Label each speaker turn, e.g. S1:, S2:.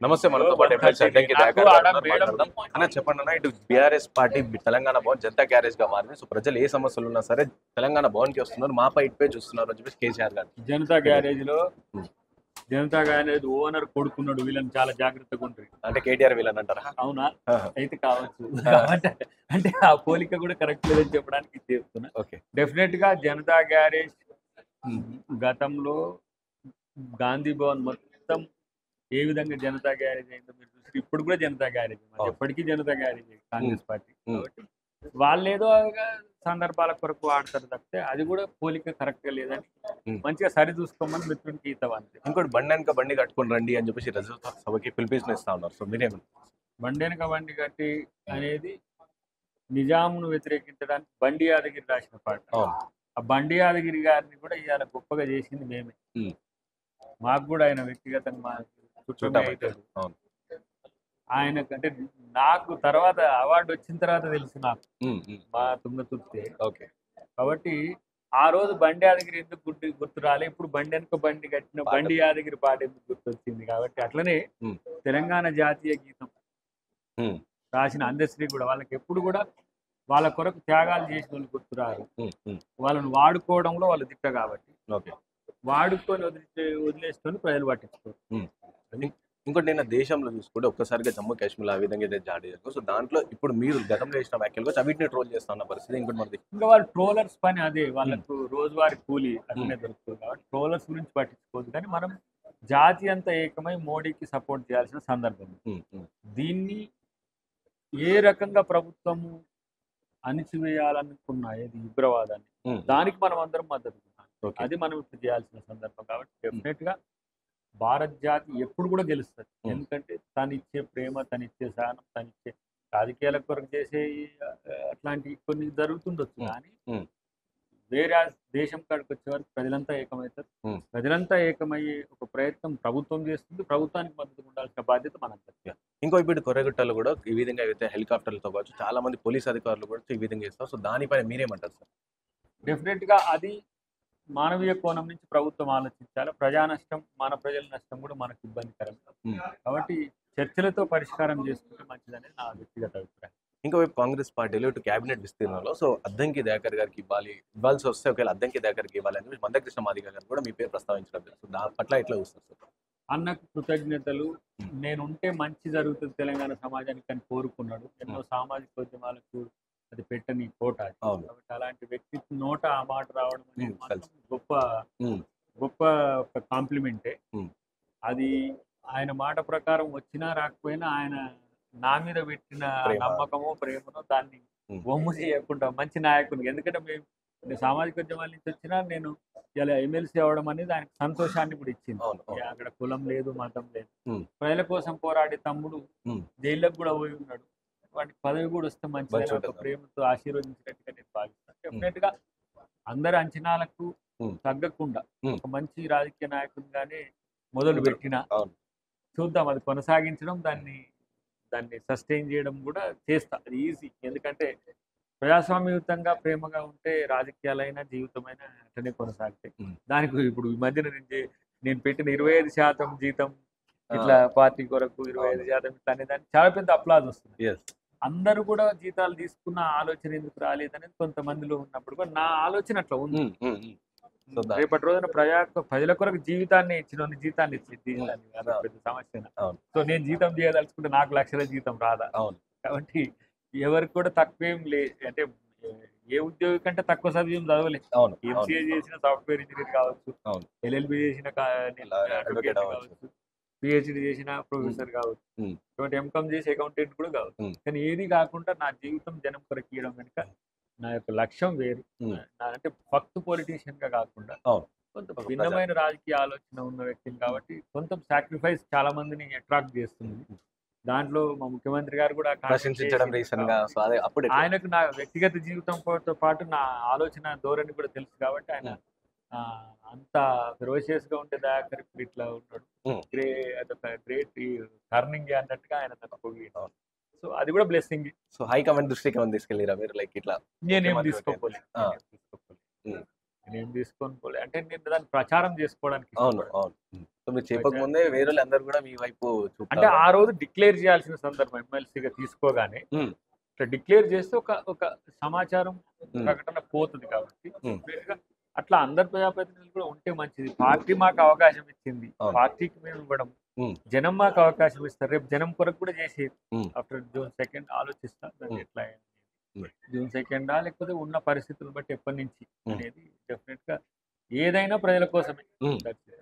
S1: నమస్తే, మనతో పాటు ఎమ్మెల్సీ అడ్డంకి దయాకర్ గారు ఉన్నారు, మాట్లాడదాం. అన్న చెప్పండి అన్న, ఇటు BRS party Telangana Bhavan Janata garage గా మారింది. సో ప్రజలు ఏ సమస్యలు ఉన్నా సరే తెలంగాణ భవన్ కి వస్తున్నారు, మాపై ఇటుపై చూస్తున్నారు అని చెప్పేసి కేసీఆర్ గారు.
S2: జనతా గ్యారేజ్ ఓనర్ కొడుకున్నాడు, వీళ్ళని చాలా జాగ్రత్తగా ఉంటుంది.
S1: అంటే కేటీఆర్ వీళ్ళని అంటారా?
S2: అవునా? అయితే కావచ్చు. అంటే ఆ పోలిక కూడా కరెక్ట్ లేదని చెప్పడానికి చెప్తున్నా. డెఫినెట్ గా జనతా గ్యారేజ్ గతంలో గాంధీ భవన్ మొత్తం ఏ విధంగా జనతా గ్యారేజ్ అయిందో మీరు చూసి, ఇప్పుడు కూడా జనతా గ్యారేజ్, ఎప్పటికీ జనతా గ్యారేజ్ కాంగ్రెస్ పార్టీ. కాబట్టి వాళ్ళు ఏదో సందర్భాల కొరకు వాడతారు తప్పితే అది కూడా పోలిక కరెక్ట్ గా లేదని మంచిగా సరి చూసుకోమని మిత్రుడికి ఈతవంతే.
S1: ఇంకోటి బండి వెనక బండి కట్టుకుని రండి అని చెప్పేసి రజత సభకి పిలిపిస్తా ఉన్నారు. సో మీరేమన్నా?
S2: బండి వెనక బండి కట్టి అనేది నిజామును వ్యతిరేకించడానికి బండి యాదగిరి రాసిన పాట. ఆ బండి యాదగిరి గారిని కూడా ఇవాళ గొప్పగా చేసింది మేమే. మాకు కూడా ఆయన వ్యక్తిగతంగా చుట్టమే అవుతాడు. ఆయనకు అంటే నాకు తర్వాత అవార్డు వచ్చిన తర్వాత తెలుసు నాకు మా తుంగతుర్తి. కాబట్టి ఆ రోజు బండి యాదగిరి ఎందుకు గుర్తు రాలే, ఇప్పుడు బండి వెనుక బండి కట్టిన బండి యాదగిరి పాట ఎందుకు గుర్తొచ్చింది. కాబట్టి అట్లనే తెలంగాణ జాతీయ గీతం రాసిన అందశ్రీ కూడా వాళ్ళకి ఎప్పుడు కూడా వాళ్ళ కొరకు త్యాగాలు చేసిన వాళ్ళు గుర్తురారు. వాళ్ళని వాడుకోవడంలో వాళ్ళు దిట్ట కాబట్టి వాడుకొని వదిలేసుకొని ప్రజలు పట్టించుకోరు.
S1: ఇంకోటి నేను దేశంలో చూసుకుంటే ఒక్కసారిగా జమ్మూ కాశ్మీర్ ఆ విధంగా అయితే జాడీ జరిగింది. సో దాంట్లో ఇప్పుడు మీరు గతంలో చేసిన వ్యాఖ్యలు అవిటిని ట్రోల్ చేస్తా ఉన్న పరిస్థితి. ఇంకోటి మనది
S2: ఇంకా వాళ్ళు ట్రోలర్స్ పని అదే, వాళ్ళకు రోజువారీ కూలీ అట్లనే దొరుకుతుంది కాబట్టి ట్రోలర్స్ గురించి పట్టించుకోవద్దు. కానీ మనం జాతి అంతా ఏకమై మోడీకి సపోర్ట్ చేయాల్సిన సందర్భం. దీన్ని ఏ రకంగా ప్రభుత్వము అణిచివేయాలనుకున్నా ఏది ఉగ్రవాదాన్ని, దానికి మనం అందరం మద్దతు ఇవ్వాలి. అది మనం ఇప్పుడు చేయాల్సిన సందర్భం. కాబట్టి డెఫినెట్ గా భారత్ జాతి ఎప్పుడు కూడా గెలుస్తుంది. ఎందుకంటే తనిచ్చే ప్రేమ, తనిచ్చే సహనం, తనిచ్చే రాజకీయాల కొరకు చేసే అట్లాంటి కొన్ని జరుగుతుండొచ్చు. కానీ వేరే దేశం కాడికి వచ్చే వరకు ప్రజలంతా ఏకమవుతారు. ప్రజలంతా ఏకమయ్యే ఒక ప్రయత్నం ప్రభుత్వం చేస్తుంది. ప్రభుత్వానికి మద్దతు ఉండాల్సిన బాధ్యత మనందరికీ.
S1: ఇంకో ఇప్పుడు కొర్రగుట్టలు కూడా ఈ విధంగా అయితే హెలికాప్టర్లతో పాటు చాలా మంది పోలీస్ అధికారులు కూడా ఈ విధంగా చేస్తారు. సో దానిపైన మీరేమంటారు సార్?
S2: డెఫినెట్ గా అది మానవీయ కోణం నుంచి ప్రభుత్వం ఆలోచించాలి. ప్రజా నష్టం, మన ప్రజల నష్టం కూడా మనకు ఇబ్బందికరం. కాబట్టి చర్చలతో పరిష్కారం చేసుకుంటే మంచిదనేది నా వ్యక్తిగత అభిప్రాయం.
S1: ఇంకోవైపు కాంగ్రెస్ పార్టీలో ఇటు కేబినెట్ విస్తీర్ణంలో సో అద్దంకి దయాకర్ గారికి ఇవ్వాల్సి వస్తే ఒకవేళ అద్దంకి దయాకర్కి ఇవ్వాలని మందకృష్ణ మాదిగ గారు కూడా మీ పేరు ప్రస్తావించడం లేదు. సో దాని పట్ల ఎట్లా చూస్తారు సార్?
S2: అన్నకు కృతజ్ఞతలు. నేను ఉంటే మంచి జరుగుతుంది తెలంగాణ సమాజానికి అని కోరుకున్నాడు. ఎన్నో సామాజిక ఉద్యమాలకు అది పెట్టని కోట. కాబట్టి అలాంటి వ్యక్తి నోట ఆ మాట రావడం అనేది గొప్ప ఒక కాంప్లిమెంటే. అది ఆయన మాట ప్రకారం వచ్చినా రాకపోయినా ఆయన నా మీద పెట్టిన నమ్మకమో ప్రేమనో దాన్ని బొమ్ము చేయకుండా మంచి నాయకునికి. ఎందుకంటే మేము సామాజిక ఉద్యమాల నుంచి వచ్చినా నేను ఇలా ఎమ్మెల్సీ అవ్వడం అనేది ఆయనకు సంతోషాన్ని కూడా ఇచ్చింది. అక్కడ కులం లేదు, మతం లేదు. ప్రజల కోసం పోరాడే తమ్ముడు జైల్లోకి కూడా పోయి ఉన్నాడు. వాటికి పదవి కూడా వస్తే మంచిగా ఒక ప్రేమతో ఆశీర్వదించినట్టుగా నేను భావిస్తాను. డెఫినెట్ గా అందరి అంచనాలకు తగ్గకుండా ఒక మంచి రాజకీయ నాయకునిగానే మొదలు పెట్టిన చూద్దాం, అది కొనసాగించడం, దాన్ని సస్టైన్ చేయడం కూడా చేస్తా. అది ఈజీ. ఎందుకంటే ప్రజాస్వామ్యయుతంగా ప్రేమగా ఉంటే రాజకీయాలైనా జీవితమైనా అట్లనే కొనసాగుతాయి. దానికి ఇప్పుడు ఈ మధ్యన నేను పెట్టిన 25% జీతం ఇట్లా పార్టీ కొరకు 25% ఇట్లా అనే దానికి చాలా పెద్ద అప్లాజ్ వస్తుంది. అందరూ కూడా జీతాలు తీసుకున్న ఆలోచన ఎందుకు రాలేదనేది కొంతమందిలో ఉన్నప్పుడు కూడా నా ఆలోచన అట్లా ఉంది. రేపటి రోజున ప్రజల కొరకు జీవితాన్ని ఇచ్చిన జీతాన్ని ఇచ్చింది పెద్ద సమస్య. సో నేను జీతం చేయదలుచుకుంటే నాకు లక్షల జీతం రాదా? కాబట్టి ఎవరికి కూడా తక్కువేం అంటే ఏ ఉద్యోగి కంటే తక్కువ చదివేం చదవలేదు. ఎంసీఏ చేసిన సాఫ్ట్వేర్ ఇంజనీర్ కావచ్చు, ఎల్ఎల్బి చేసిన కావచ్చు, పిహెచ్డి చేసిన ప్రొఫెసర్ కావచ్చు, కాబట్టి ఎంకామ్ చేసి అకౌంటెంట్ కూడా కావచ్చు. కానీ ఏది కాకుండా నా జీవితం జనం కొరకు ఇవ్వడం కనుక నా యొక్క లక్ష్యం వేరు. అంటే ఫక్త్ పొలిటీషియన్ గా కాకుండా కొంత భిన్నమైన రాజకీయ ఆలోచన ఉన్న వ్యక్తిని కాబట్టి కొంత సాక్రిఫైస్ చాలా మందిని అట్రాక్ట్ చేస్తుంది. దాంట్లో మా ముఖ్యమంత్రి గారు కూడా ఆయనకు నా వ్యక్తిగత జీవితంతో పాటు నా ఆలోచన ధోరణి కూడా తెలుసు కాబట్టి ఆయన అంత ఫెరోషియస్ గా ఉంటే దయాకర్ ఇప్పుడు ఇట్లా ఉన్నాడు. గ్రేట్ టర్నింగ్ అన్నట్టుగా ఆయన తనకు. సో అది కూడా బ్లెస్సింగ్.
S1: సో హైకమాండ్ దృష్టికి ఏమైనా తీసుకెళ్ళిరా మీరు? లైక్ ఇట్లా
S2: నేనేం తీసుకోపోలేదు. నేను తీసుకొని పోలే అంటే నేను దాన్ని ప్రచారం చేసుకోవడానికి
S1: అవును
S2: ఇష్టపడను.
S1: అవును సో మీరు చెప్పక ముందే వేరే అందరు కూడా మీ వైపు
S2: అంటే
S1: చూపుతారు
S2: ఆ రోజు డిక్లేర్ చేయాల్సిన సందర్భం ఎమ్మెల్సీగా తీసుకోగానే
S1: ఉమ్,
S2: ఇట్లా డిక్లేర్ చేస్తే ఒక సమాచారం
S1: ఉమ్,
S2: ప్రకటన పోతుంది కాబట్టి
S1: ఉమ్,
S2: definitely గా అట్లా అందరు ప్రజాప్రతినిధులు కూడా ఉంటే మంచిది. పార్టీ మాకు అవకాశం ఇచ్చింది,
S1: అవును.
S2: పార్టీకి మేము ఇవ్వడం,
S1: ఉమ్,
S2: జనం మాకు అవకాశం ఇస్తారు. రేపు జనం కొరకు కూడా చేసేది.
S1: ఉమ్,
S2: ఆఫ్టర్ జూన్ 2 ఆలోచిస్తా దాన్ని
S1: ఉమ్.
S2: ఎట్లా
S1: ఉమ్.
S2: జూన్ 2 లేకపోతే ఉన్న పరిస్థితులను బట్టి ఎప్పటి నుంచి
S1: ఉమ్.
S2: అనేది డెఫినెట్ గా ఏదైనా ప్రజల కోసమే.
S1: ఉమ్.
S2: That's it.